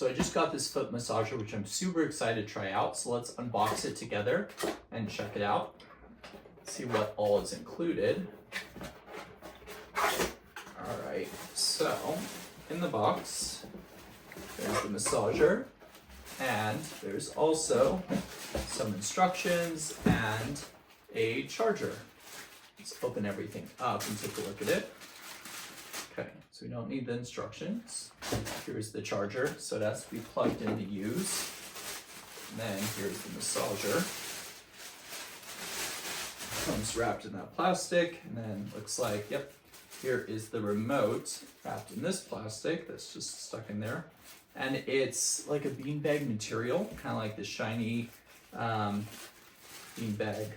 So I just got this foot massager, which I'm super excited to try out. So let's unbox it together and check it out. See what all is included. All right, so in the box, there's the massager, and there's also some instructions and a charger. Let's open everything up and take a look at it. Okay, so we don't need the instructions. Here's the charger, so it has to be plugged in to use. And then here's the massager. Comes wrapped in that plastic, and then looks like, yep, here is the remote wrapped in this plastic that's just stuck in there. And it's like a beanbag material, kind of like the shiny beanbag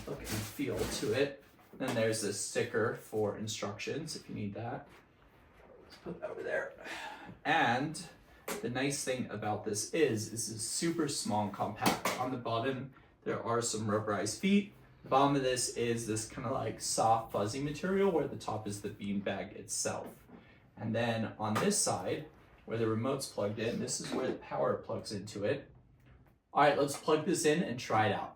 look and feel to it. Then there's a sticker for instructions if you need that. Let's put that over there. And the nice thing about this is it's super small and compact. On the bottom, there are some rubberized feet. The bottom of this is this kind of like soft, fuzzy material where the top is the beanbag itself. And then on this side, where the remote's plugged in, this is where the power plugs into it. All right, let's plug this in and try it out.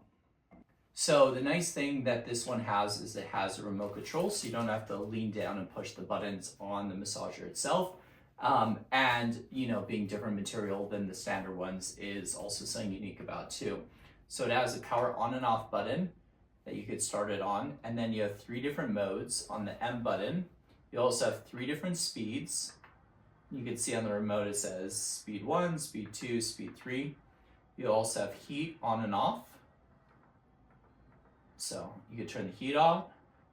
So the nice thing that this one has is it has a remote control, so you don't have to lean down and push the buttons on the massager itself. And being different material than the standard ones is also something unique about too. So it has a power on and off button that you could start it on, and then you have 3 different modes on the M button. You also have 3 different speeds. You can see on the remote it says speed 1, speed 2, speed 3. You also have heat on and off. So you can turn the heat off,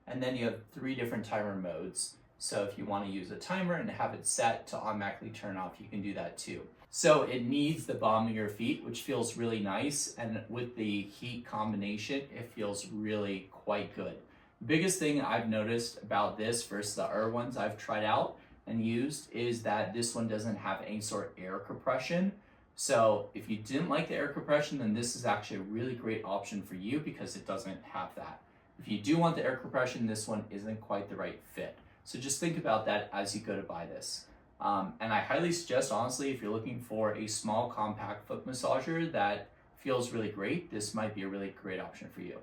and then you have 3 different timer modes. So if you want to use a timer and have it set to automatically turn off, you can do that too. So it needs the bottom of your feet, which feels really nice. And with the heat combination, it feels really quite good. The biggest thing I've noticed about this versus the other ones I've tried out and used is that this one doesn't have any sort of air compression. So if you didn't like the air compression, then this is actually a really great option for you because it doesn't have that. If you do want the air compression, this one isn't quite the right fit. So just think about that as you go to buy this. And I highly suggest, honestly, if you're looking for a small, compact foot massager that feels really great, this might be a really great option for you.